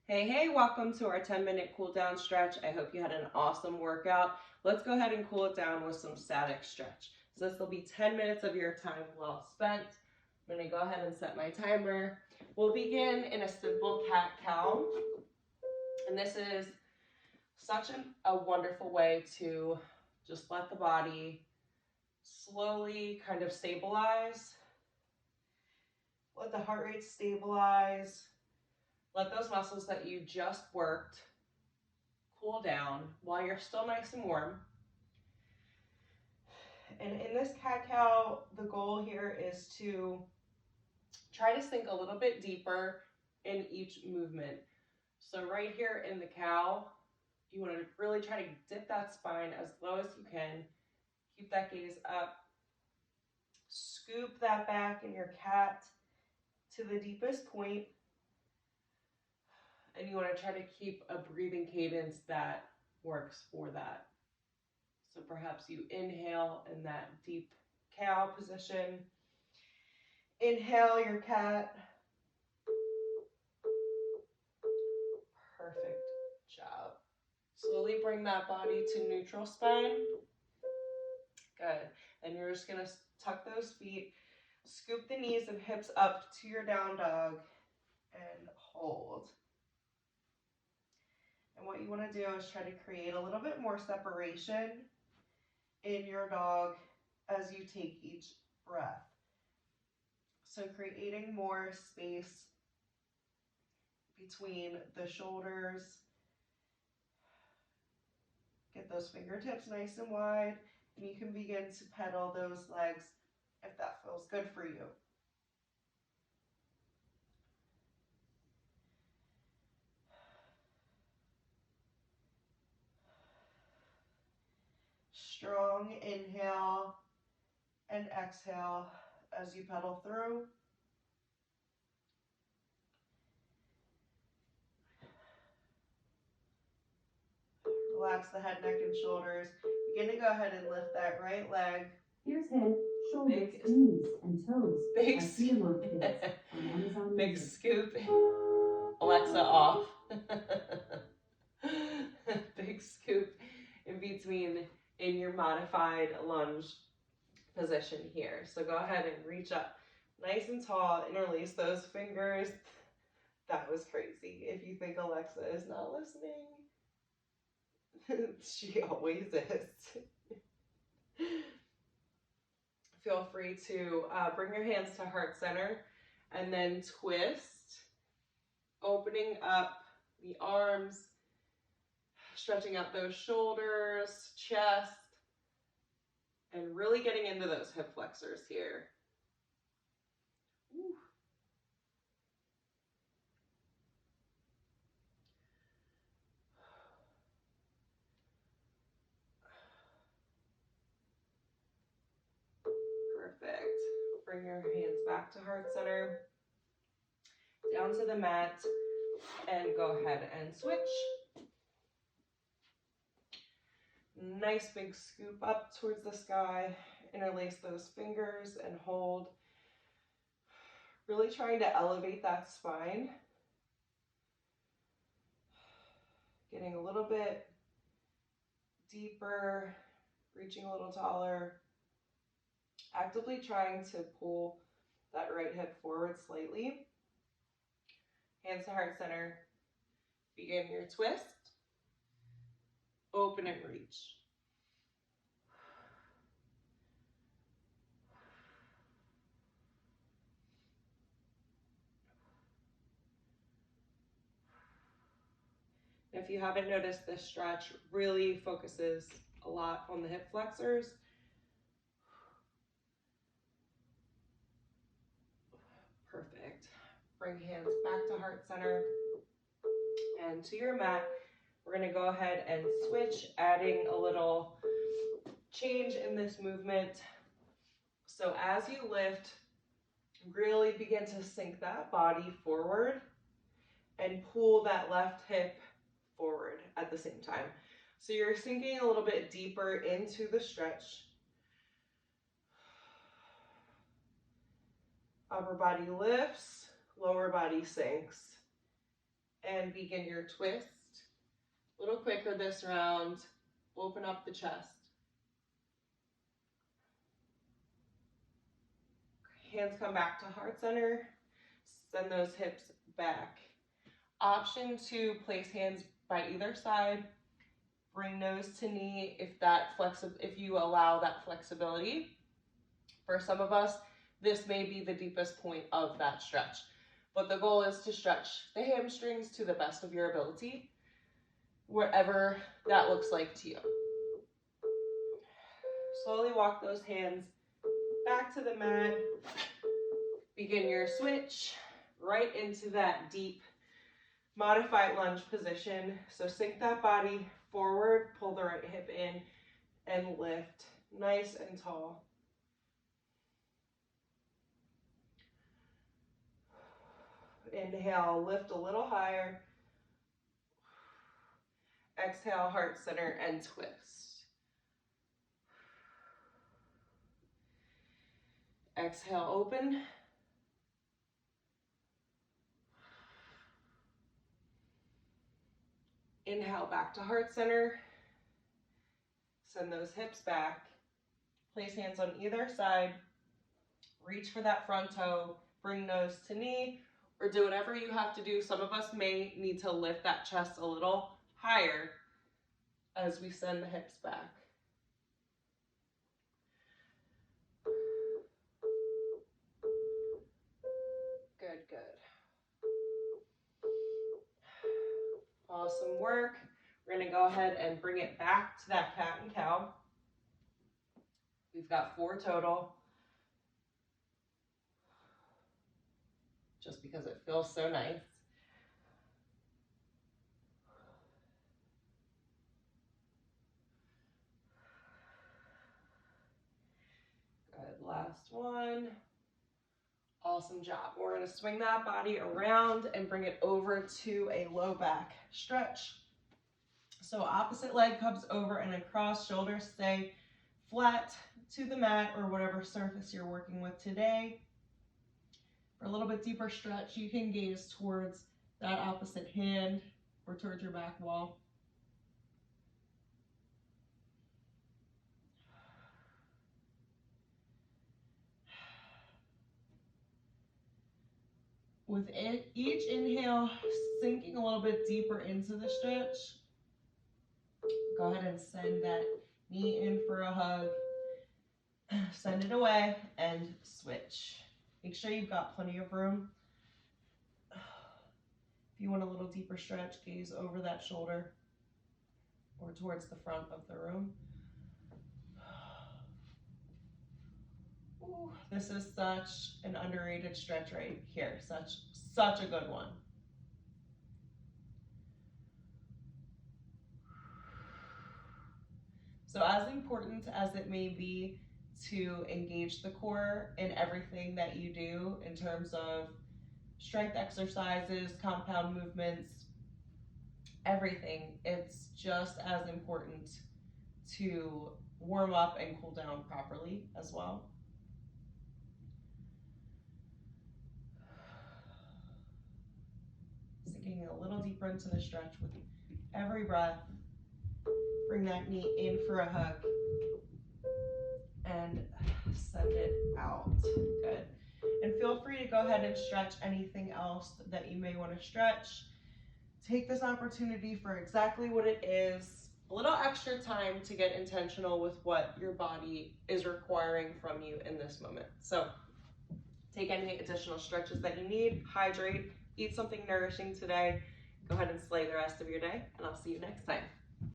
Hey, welcome to our 10-minute cool down stretch. I hope you had an awesome workout. Let's go ahead and cool it down with some static stretch. So this will be 10 minutes of your time well spent. I'm gonna go ahead and set my timer. We'll begin in a simple cat-cow. And this is such a wonderful way to just let the body slowly kind of stabilize. Let the heart rate stabilize. Let those muscles that you just worked cool down while you're still nice and warm. And in this cat-cow, the goal here is to try to sink a little bit deeper in each movement. So right here in the cow, you want to really try to dip that spine as low as you can. Keep that gaze up. Scoop that back in your cat to the deepest point. And you want to try to keep a breathing cadence that works for that. So perhaps you inhale in that deep cow position. Inhale your cat. Perfect job. Slowly bring that body to neutral spine. Good. And you're just going to tuck those feet, scoop the knees and hips up to your down dog, and hold. And what you want to do is try to create a little bit more separation in your dog as you take each breath. So creating more space between the shoulders. Get those fingertips nice and wide, and you can begin to pedal those legs if that feels good for you. Strong inhale and exhale as you pedal through. Relax the head, neck, and shoulders. Begin to go ahead and lift that right leg. Here's head, shoulders, knees, and toes. Big big scoop. Alexa off. Big scoop in between in your modified lunge position here. So go ahead and reach up nice and tall, interlace those fingers. That was crazy. If you think Alexa is not listening, she always is. Feel free to bring your hands to heart center and then twist, opening up the arms, stretching out those shoulders, chest, and really getting into those hip flexors here. Woo. Perfect. Bring your hands back to heart center, down to the mat, and go ahead and switch. Nice big scoop up towards the sky. Interlace those fingers and hold. Really trying to elevate that spine. Getting a little bit deeper, reaching a little taller. Actively trying to pull that right hip forward slightly. Hands to heart center. Begin your twist. Open and reach. If you haven't noticed, this stretch really focuses a lot on the hip flexors. Perfect. Bring hands back to heart center and to your mat. We're going to go ahead and switch, adding a little change in this movement. So as you lift, really begin to sink that body forward and pull that left hip forward at the same time. So you're sinking a little bit deeper into the stretch. Upper body lifts, lower body sinks. and begin your twist. A little quicker this round. Open up the chest. Hands come back to heart center. Send those hips back. Option to place hands by either side. Bring nose to knee if you allow that flexibility. For some of us, this may be the deepest point of that stretch. But the goal is to stretch the hamstrings to the best of your ability, wherever that looks like to you. Slowly walk those hands back to the mat. Begin your switch right into that deep modified lunge position. So sink that body forward, pull the right hip in, and lift nice and tall. Inhale, lift a little higher. Exhale, heart center and twist. Exhale, open. Inhale, back to heart center. Send those hips back. Place hands on either side. Reach for that front toe. Bring nose to knee, or do whatever you have to do. Some of us may need to lift that chest a little higher as we send the hips back. Good, good. Awesome work. We're gonna go ahead and bring it back to that cat and cow. We've got 4 total. Just because it feels so nice. Good, last one. Awesome job. We're gonna swing that body around and bring it over to a low back stretch. So opposite leg comes over and across, shoulders stay flat to the mat or whatever surface you're working with today. For a little bit deeper stretch, you can gaze towards that opposite hand or towards your back wall. With each inhale, sinking a little bit deeper into the stretch. Go ahead and send that knee in for a hug. Send it away and switch. Make sure you've got plenty of room. If you want a little deeper stretch, gaze over that shoulder or towards the front of the room. Ooh, this is such an underrated stretch right here. Such a good one. So as important as it may be to engage the core in everything that you do in terms of strength exercises, compound movements, everything, it's just as important to warm up and cool down properly as well. Sinking a little deeper into the stretch with every breath. Bring that knee in for a hug and send it out. Good. And feel free to go ahead and stretch anything else that you may want to stretch. Take this opportunity for exactly what it is. A little extra time to get intentional with what your body is requiring from you in this moment. So take any additional stretches that you need, hydrate, eat something nourishing today. Go ahead and slay the rest of your day, and I'll see you next time.